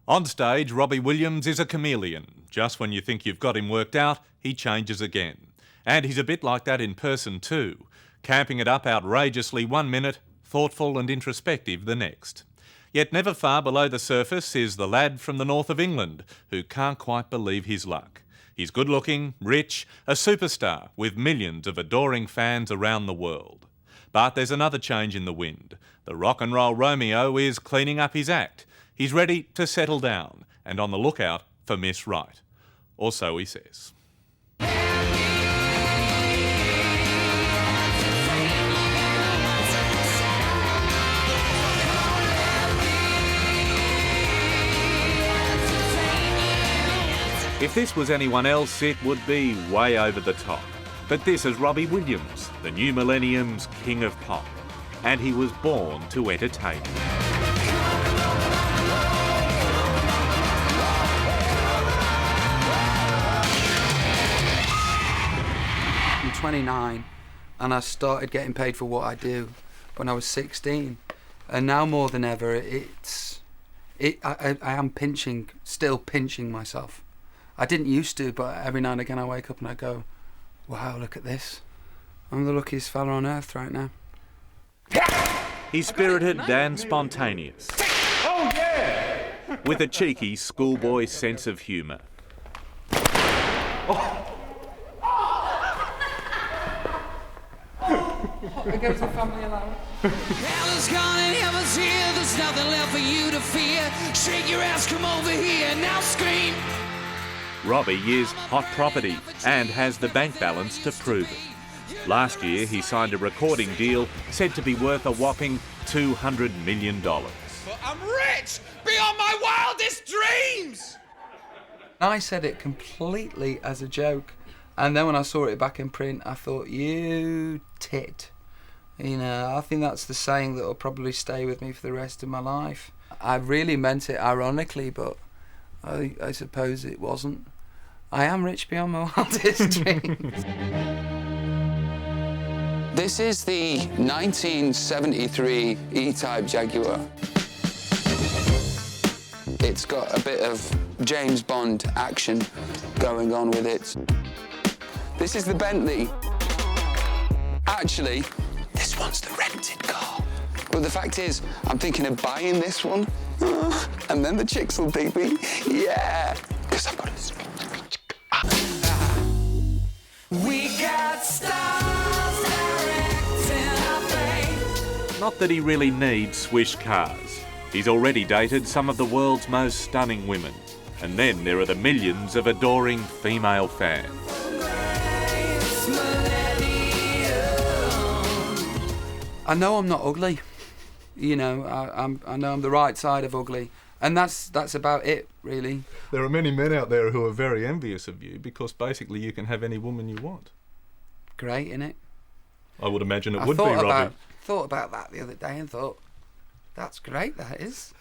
On stage, Robbie Williams is a chameleon. Just when you think you've got him worked out, he changes again. And he's a bit like that in person too, camping it up outrageously 1 minute, thoughtful and introspective the next. Yet never far below the surface is the lad from the north of England who can't quite believe his luck. He's good-looking, rich, a superstar with millions of adoring fans around the world. But there's another change in the wind. The rock and roll Romeo is cleaning up his act. He's ready to settle down and on the lookout for Miss Right. Or so he says. If this was anyone else, it would be way over the top. But this is Robbie Williams, the new millennium's king of pop. And he was born to entertain. I'm 29 and I started getting paid for what I do when I was 16. And now more than ever, I am still pinching myself. I didn't used to, but every now and again I wake up and I go, wow, look at this. I'm the luckiest fella on earth right now. He's spirited and spontaneous. Oh, yeah! With a cheeky schoolboy sense of humour. It goes to family allowance. Hell is gone and heaven's here. There's nothing left for you to fear. Shake your ass, come over here, now scream. Robbie is hot property and has the bank balance to prove it. Last year, he signed a recording deal said to be worth a whopping $200 million. But I'm rich beyond my wildest dreams! I said it completely as a joke, and then when I saw it back in print, I thought, you tit. You know, I think that's the saying that will probably stay with me for the rest of my life. I really meant it ironically, but I suppose it wasn't. I am rich beyond my wildest dreams. This is the 1973 E-Type Jaguar. It's got a bit of James Bond action going on with it. This is the Bentley. Actually, this one's the rented car. But the fact is, I'm thinking of buying this one, and then the chicks will dig me. Yeah, because I've got a... We got stars directing our fate. Not that he really needs swish cars. He's already dated some of the world's most stunning women. And then there are the millions of adoring female fans. I know I'm not ugly. You know, I know I'm the right side of ugly. And that's about it, really. There are many men out there who are very envious of you because basically you can have any woman you want. Great, innit? I would imagine it would be, Robbie. Thought about that the other day and thought, that's great, that is.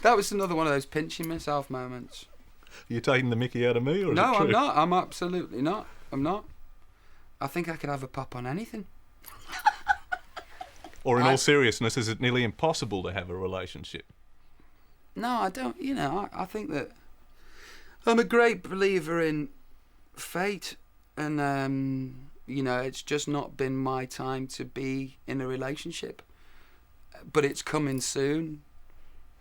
That was another one of those pinching myself moments. Are you taking the mickey out of me, or is No, it true? I'm not. I'm absolutely not. I'm not. I think I could have a pop on anything. Or in all seriousness, is it nearly impossible to have a relationship? No, I don't. You know, I think that I'm a great believer in fate, and you know, it's just not been my time to be in a relationship, but it's coming soon.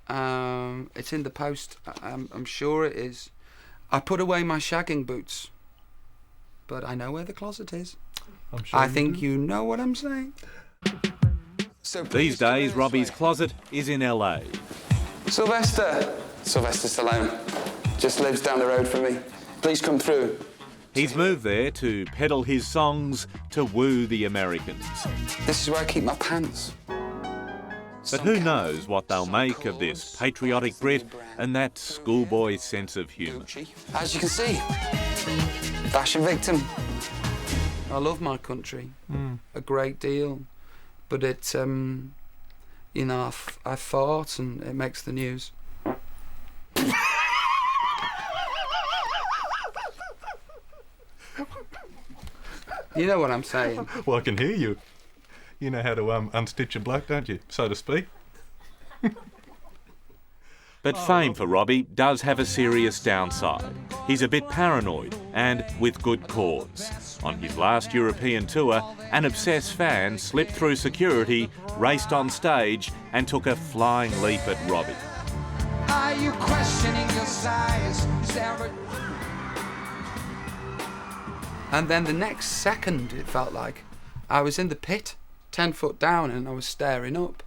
It's in the post. I'm sure it is. I put away my shagging boots, but I know where the closet is. I'm sure I think you know what I'm saying. So These days, Robbie's closet is in LA. Sylvester Stallone just lives down the road from me. Please come through. He's moved there to peddle his songs to woo the Americans. This is where I keep my pants. But who knows what they'll make of this patriotic Brit and that schoolboy sense of humour. As you can see, fashion victim. I love my country a great deal, but it's you know, I fart and it makes the news. You know what I'm saying? Well, I can hear you. You know how to unstitch a bloke, don't you, so to speak? But fame for Robbie does have a serious downside. He's a bit paranoid, and with good cause. On his last European tour, an obsessed fan slipped through security, raced on stage, and took a flying leap at Robbie. Are you questioning your size? And then the next second, it felt like, I was in the pit, 10 foot down, and I was staring up.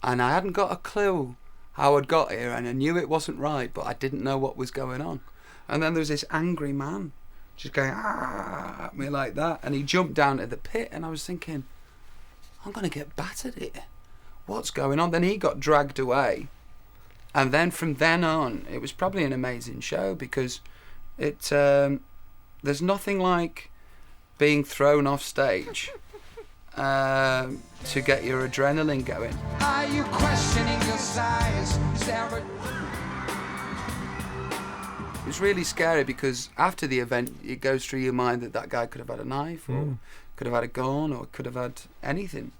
And I hadn't got a clue how I'd got here, and I knew it wasn't right, but I didn't know what was going on. And then there was this angry man just going at me like that, and he jumped down to the pit, and I was thinking, I'm going to get battered here. What's going on? Then he got dragged away, and then from then on, it was probably an amazing show, because there's nothing like being thrown off stage to get your adrenaline going. Are you questioning your size? It was really scary, because after the event, it goes through your mind that guy could have had a knife, or could have had a gun, or could have had anything.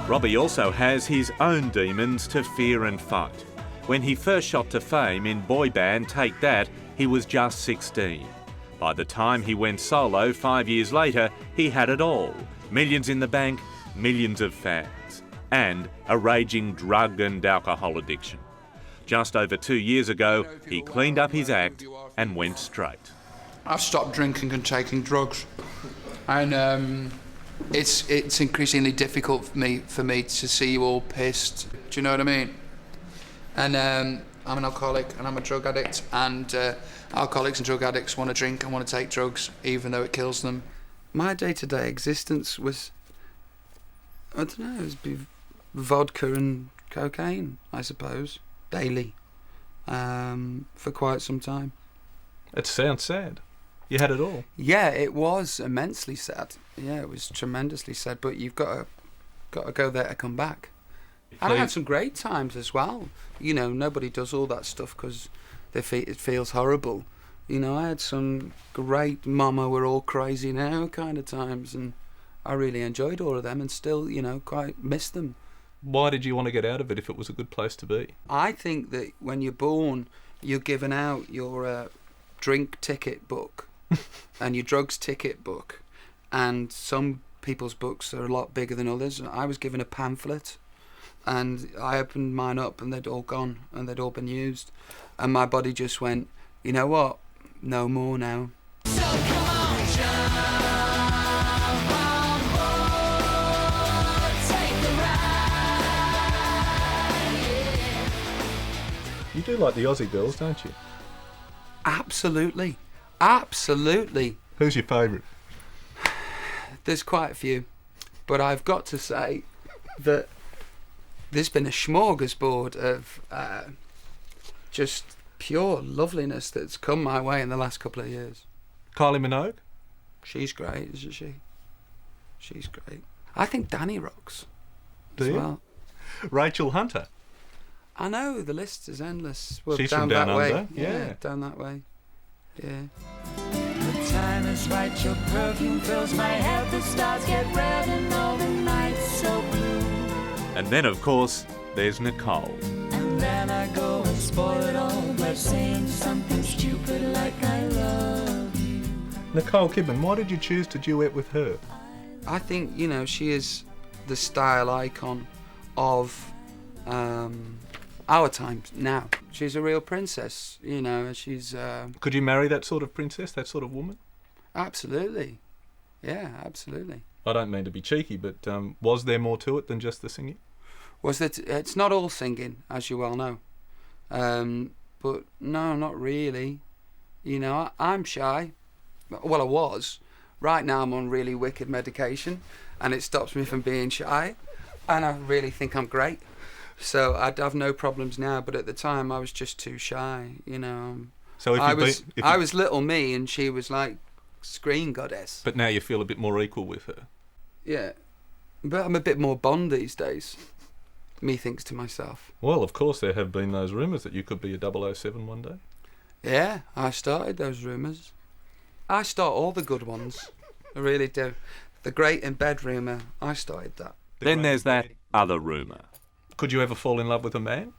Robbie also has his own demons to fear and fight. When he first shot to fame in boy band Take That, he was just 16. By the time he went solo 5 years later, he had it all. Millions in the bank, millions of fans, and a raging drug and alcohol addiction. Just over 2 years ago, he cleaned up his act and went straight. I've stopped drinking and taking drugs, and it's increasingly difficult for me to see you all pissed. Do you know what I mean? And I'm an alcoholic and I'm a drug addict, and alcoholics and drug addicts want to drink and want to take drugs, even though it kills them. My day-to-day existence was, I don't know, it was vodka and cocaine, I suppose, daily, for quite some time. It sounds sad. You had it all. Yeah, it was immensely sad. Yeah, it was tremendously sad, but you've got to go there to come back. And I had some great times as well. You know, nobody does all that stuff because it feels horrible. You know, I had some great mama, we're all crazy now kind of times, and I really enjoyed all of them and still, you know, quite miss them. Why did you want to get out of it if it was a good place to be? I think that when you're born, you're given out your drink ticket book and your drugs ticket book, and some people's books are a lot bigger than others. I was given a pamphlet, and I opened mine up and they'd all gone and they'd all been used, and my body just went, you know what, no more now. So come on, jump on board, take the ride. You do like the Aussie girls, don't you? Absolutely. Absolutely. Who's your favourite? There's quite a few, but I've got to say that there's been a smorgasbord of just pure loveliness that's come my way in the last couple of years. Kylie Minogue? She's great, isn't she? She's great. I think Danny rocks. Do as you? well. Rachel Hunter? I know, the list is endless. Well, She's down from Down that way. Under, yeah. Down that way. Yeah. The time is right, your perfume fills my head. The stars get red and all the nights so blue. And then, of course, there's Nicole. And then I go and spoil it all by saying something stupid like I love you. Nicole Kidman, why did you choose to duet with her? I think, you know, she is the style icon of our times now. She's a real princess, you know, and she's... Could you marry that sort of princess, that sort of woman? Absolutely. Yeah, absolutely. I don't mean to be cheeky, but was there more to it than just the singing? Was that it's not all singing, as you well know. But no, not really. You know, I'm shy. Well, I was. Right now I'm on really wicked medication, and it stops me from being shy, and I really think I'm great. So I'd have no problems now, but at the time I was just too shy, you know. So I was little me and she was like screen goddess. But now you feel a bit more equal with her. Yeah. But I'm a bit more Bond these days. Me thinks to myself. Well, of course there have been those rumours that you could be a 007 one day. Yeah, I started those rumours. I start all the good ones. I really do. The Great in Bed rumour, I started that. Then there's that other rumour. Could you ever fall in love with a man?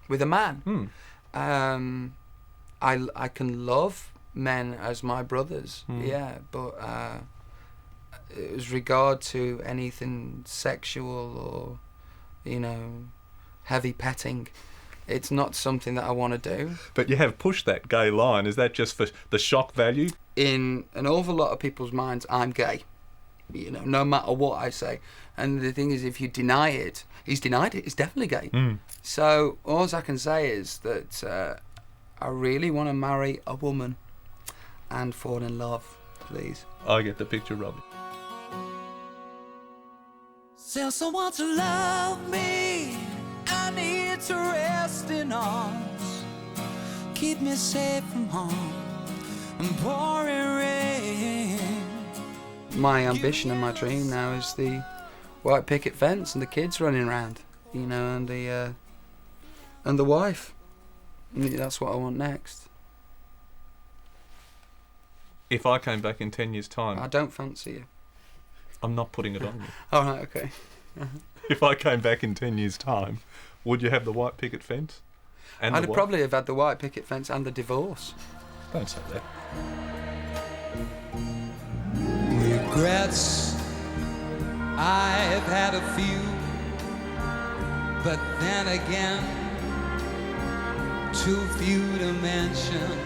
With a man? I can love men as my brothers, yeah, but as regard to anything sexual or, you know, heavy petting, it's not something that I want to do. But you have pushed that gay line. Is that just for the shock value? In an awful lot of people's minds, I'm gay, you know, no matter what I say. And the thing is, if you deny it, he's denied it, he's definitely gay. So all I can say is that I really want to marry a woman and fall in love, please. I get the picture, Robbie. Tell someone to love me. I need to rest in arms. Keep me safe from harm and pouring rain. My ambition and my dream now is the white picket fence and the kids running around, you know, and the wife. That's what I want next. If I came back in 10 years' time... I don't fancy you. I'm not putting it on you. All right, okay. If I came back in 10 years' time, would you have the white picket fence? And I'd probably have had the white picket fence and the divorce. Don't say that. Regrets, I've had a few, but then again, too few to mention.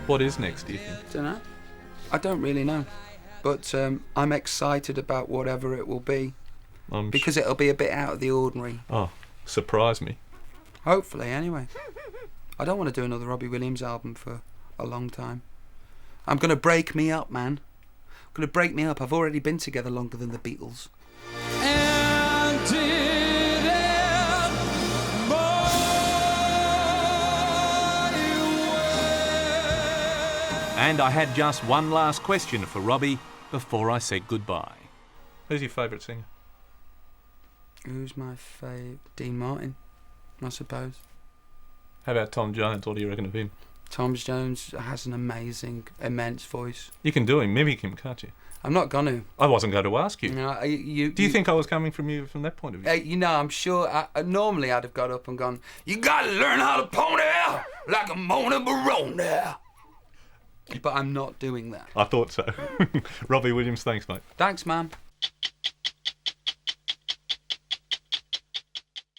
What is next, do you think? Don't know. I don't really know. But I'm excited about whatever it will be. Because it'll be a bit out of the ordinary. Oh, surprise me. Hopefully, anyway. I don't want to do another Robbie Williams album for a long time. I'm going to break me up, man. I'm going to break me up. I've already been together longer than the Beatles. And I had just one last question for Robbie before I said goodbye. Who's your favourite singer? Who's my favourite? Dean Martin, I suppose. How about Tom Jones? What do you reckon of him? Tom Jones has an amazing, immense voice. You can do him, mimic him, can't you? I'm not going to. I wasn't going to ask you. No, do you think I was coming from you from that point of view? You know, I'm sure. Normally, I'd have got up and gone, "You got to learn how to pony like a Mona Barone." But I'm not doing that. I thought so. Robbie Williams, thanks, mate. Thanks, man.